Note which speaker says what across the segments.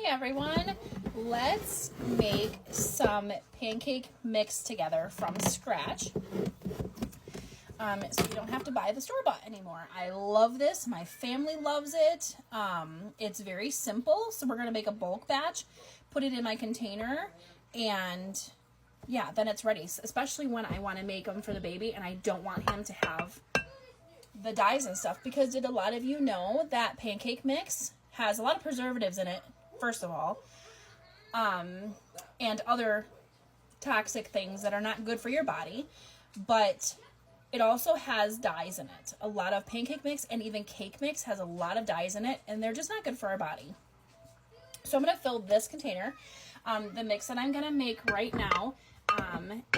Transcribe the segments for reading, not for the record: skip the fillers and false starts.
Speaker 1: Hey everyone, let's make some pancake mix together from scratch. So you don't have to buy the store-bought anymore. I love this. My family loves it. It's very simple. So we're going to make a bulk batch, put it in my container, and yeah, then it's ready. Especially when I want to make them for the baby and I don't want him to have the dyes and stuff, because did a lot of you know that pancake mix has a lot of preservatives in it, first of all, and other toxic things that are not good for your body, but it also has dyes in it. A lot of pancake mix and even cake mix has a lot of dyes in it, and they're just not good for our body. So I'm going to fill this container. The mix that I'm going to make right now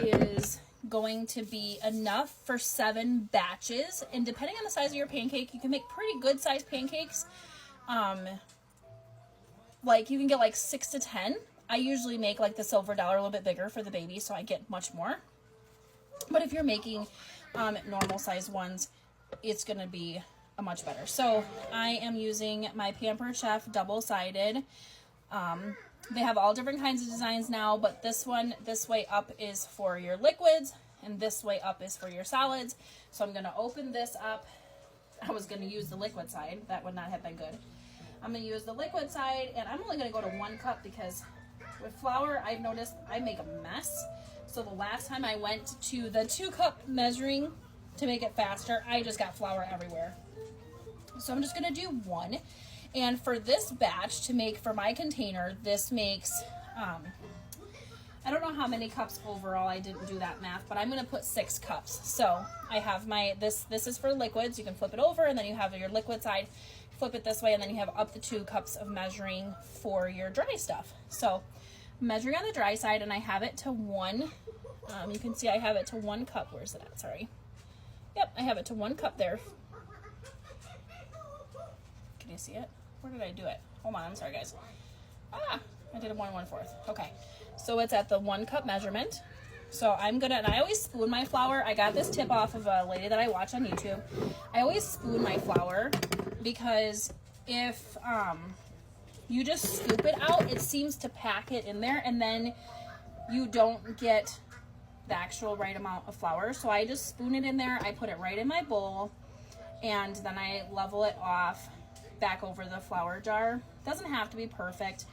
Speaker 1: is going to be enough for 7 batches, and depending on the size of your pancake, you can make pretty good sized pancakes. Like you can get like 6 to 10. I usually make like the silver dollar a little bit bigger for the baby, so I get much more. But if you're making normal size ones, it's going to be a much better. So I am using my Pampered Chef double-sided. They have all different kinds of designs now, but this one, this way up is for your liquids, and this way up is for your solids. So I'm going to open this up. I was going to use the liquid side. That would not have been good. I'm going to use the liquid side, and I'm only going to go to 1 cup because with flour, I've noticed I make a mess. So the last time I went to the 2-cup measuring to make it faster, I just got flour everywhere. So I'm just going to do 1. And for this batch to make for my container, this makes, I don't know how many cups overall. I didn't do that math, but I'm going to put 6 cups. So I have my, this is for liquids. You can flip it over, and then you have your liquid side. Flip it this way, and then you have up to 2 cups of measuring for your dry stuff. So measuring on the dry side, and I have it to 1. You can see I have it to 1 cup. Where's it at? Sorry. Yep, I have it to 1 cup there. Can you see it? Where did I do it? Hold on, I'm sorry guys. I did a 1 1/4. Okay, so it's at the 1 cup measurement. So I'm gonna, and I always spoon my flour. I got this tip off of a lady that I watch on YouTube. I always spoon my flour because if you just scoop it out, it seems to pack it in there, and then you don't get the actual right amount of flour. So I just spoon it in there. I put it right in my bowl, and then I level it off back over the flour jar. Doesn't have to be perfect.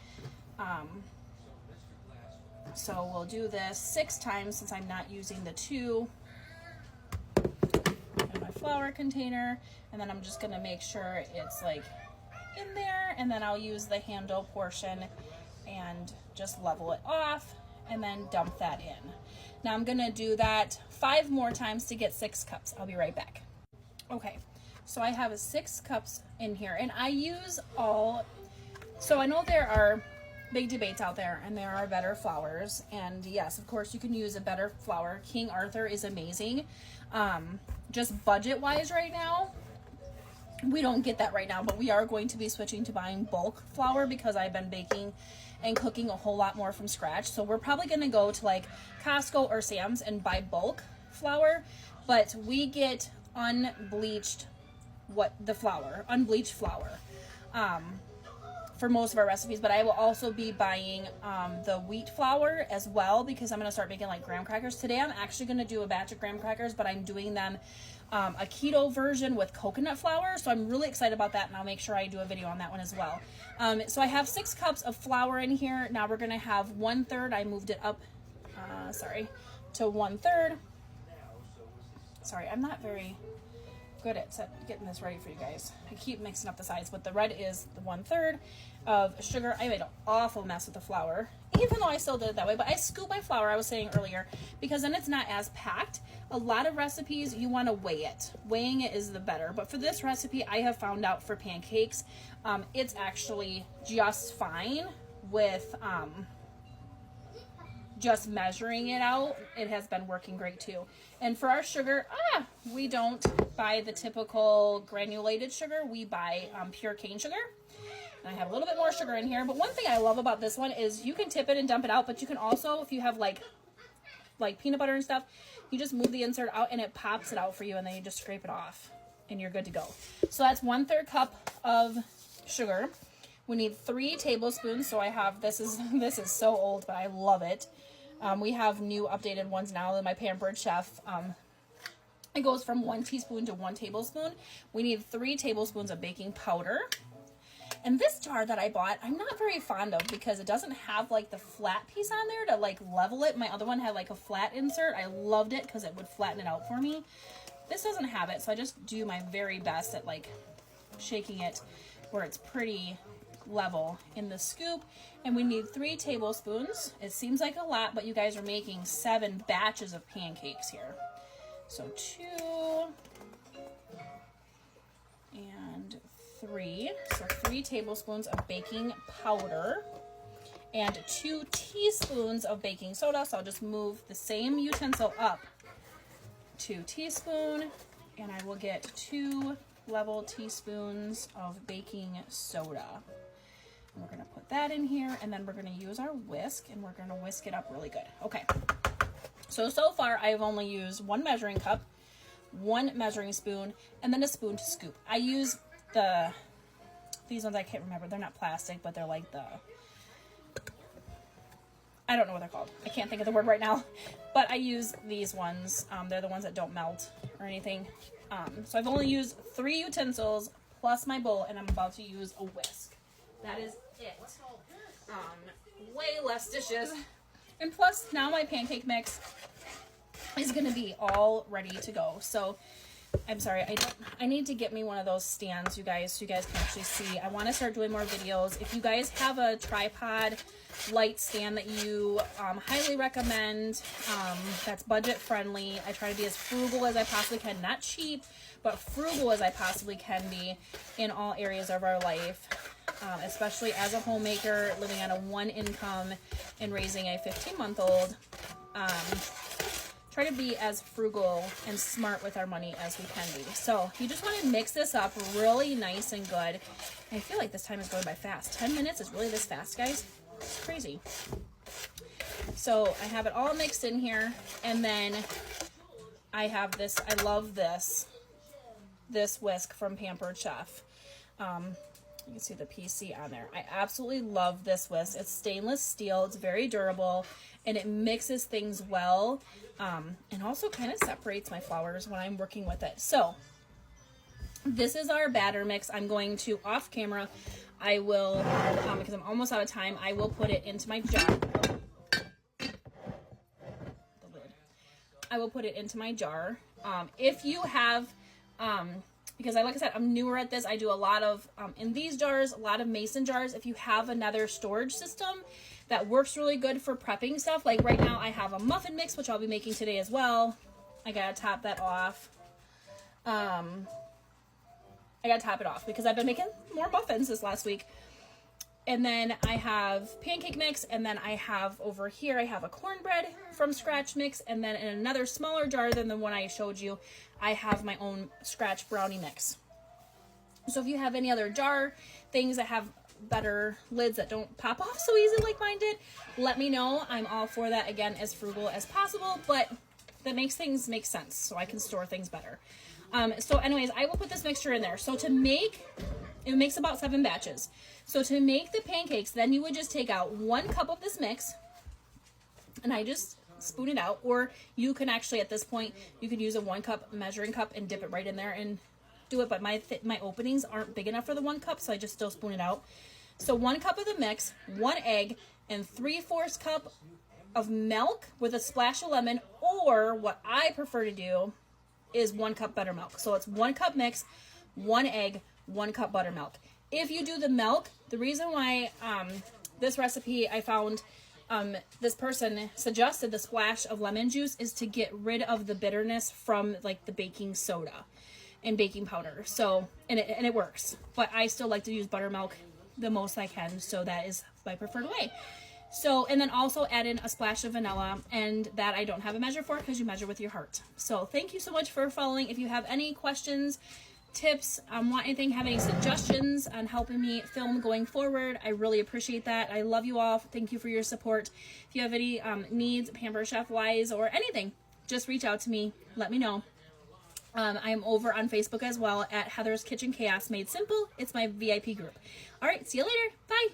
Speaker 1: So we'll do this 6 times since I'm not using the 2 in my flour container, and then I'm just gonna make sure it's like in there, and then I'll use the handle portion and just level it off and then dump that in. Now I'm gonna do that 5 more times to get 6 cups. I'll be right back. Okay, so I have 6 cups in here, and I use all, so I know there are big debates out there, and there are better flours, and yes, of course you can use a better flour. King Arthur is amazing. Just budget wise right now, we don't get that right now, but we are going to be switching to buying bulk flour because I've been baking and cooking a whole lot more from scratch. So we're probably going to go to like Costco or Sam's and buy bulk flour, but we get unbleached unbleached flour for most of our recipes. But I will also be buying the wheat flour as well, because I'm going to start making like graham crackers. Today I'm actually going to do a batch of graham crackers, but I'm doing them a keto version with coconut flour, so I'm really excited about that, and I'll make sure I do a video on that one as well. So I have 6 cups of flour in here. Now we're going to have 1/3. I moved it up, to 1/3. Sorry, I'm not very good at getting this ready for you guys. I keep mixing up the sides, but the red is the 1/3 of sugar. I made an awful mess with the flour, even though I still did it that way, but I scoop my flour, I was saying earlier, because then it's not as packed. A lot of recipes, you want to weigh it. Weighing it is the better, but for this recipe, I have found out for pancakes, it's actually just fine with just measuring it out. It has been working great too. And for our sugar, we don't buy the typical granulated sugar. We buy pure cane sugar. And I have a little bit more sugar in here. But one thing I love about this one is you can tip it and dump it out, but you can also, if you have like peanut butter and stuff, you just move the insert out and it pops it out for you, and then you just scrape it off and you're good to go. So that's 1/3 cup of sugar, We need 3 tablespoons. So I have, this is so old, but I love it. We have new updated ones now in my Pampered Chef. It goes from 1 teaspoon to 1 tablespoon. We need 3 tablespoons of baking powder. And this jar that I bought, I'm not very fond of because it doesn't have like the flat piece on there to like level it. My other one had like a flat insert. I loved it because it would flatten it out for me. This doesn't have it, so I just do my very best at like shaking it where it's pretty level in the scoop. And we need 3 tablespoons. It seems like a lot, but you guys are making 7 batches of pancakes here. So 2 and 3. So 3 tablespoons of baking powder and 2 teaspoons of baking soda. So I'll just move the same utensil up 2 teaspoons, and I will get 2 level teaspoons of baking soda. And we're going to put that in here, and then we're going to use our whisk, and we're going to whisk it up really good. Okay. So far I've only used 1 measuring cup, 1 measuring spoon, and then a spoon to scoop. I use these ones, I can't remember. They're not plastic, but they're like I don't know what they're called. I can't think of the word right now, but I use these ones. They're the ones that don't melt or anything. So I've only used 3 utensils plus my bowl, and I'm about to use a whisk. That is it. Way less dishes. And plus, now my pancake mix is going to be all ready to go. So, I'm sorry, I need to get me one of those stands, you guys, so you guys can actually see. I want to start doing more videos. If you guys have a tripod light stand that you highly recommend, that's budget friendly. I try to be as frugal as I possibly can, not cheap, but frugal as I possibly can be in all areas of our life, especially as a homemaker, living on a 1 income and raising a 15-month-old. Try to be as frugal and smart with our money as we can be. So you just want to mix this up really nice and good. I feel like this time is going by fast. 10 minutes is really this fast, guys. It's crazy. So I have it all mixed in here, and then I have this. I love this whisk from Pampered Chef. You can see the PC on there. I absolutely love this whisk. It's stainless steel. It's very durable, and it mixes things well, and also kind of separates my flours when I'm working with it. So this is our batter mix. I'm going to, off camera, I will, because I'm almost out of time, I will put it into my jar. The lid. I will put it into my jar. If you have, because like I said, I'm newer at this. I do a lot of, in these jars, a lot of mason jars. If you have another storage system that works really good for prepping stuff, like right now I have a muffin mix, which I'll be making today as well. I gotta top that off. I gotta top it off because I've been making more muffins this last week. And then I have pancake mix, and then I have over here, I have a cornbread from scratch mix, and then in another smaller jar than the one I showed you, I have my own scratch brownie mix. So if you have any other jar things that have better lids that don't pop off so easy like mine did, let me know. I'm all for that, again, as frugal as possible, but that makes things make sense so I can store things better. So anyways, I will put this mixture in there. So to make, it makes about 7 batches. So to make the pancakes, then you would just take out 1 cup of this mix, and I just spoon it out, or you can actually, at this point, you could use a 1 cup measuring cup and dip it right in there and do it, but my openings aren't big enough for the 1 cup, so I just still spoon it out. So 1 cup of the mix, 1 egg, and 3/4 cup of milk with a splash of lemon, or what I prefer to do is 1 cup buttermilk. So it's 1 cup mix, 1 egg, 1 cup buttermilk. If you do the milk, the reason why this recipe I found, this person suggested the splash of lemon juice is to get rid of the bitterness from like the baking soda and baking powder. So, and it works, but I still like to use buttermilk the most I can. So that is my preferred way. So, and then also add in a splash of vanilla, and that I don't have a measure for because you measure with your heart. So thank you so much for following. If you have any questions, tips, want anything, have any suggestions on helping me film going forward, I really appreciate that. I love you all. Thank you for your support. If you have any needs, Pampered Chef wise or anything, just reach out to me. Let me know. I'm over on Facebook as well at Heather's Kitchen Chaos Made Simple. It's my VIP group. All right, see you later. Bye.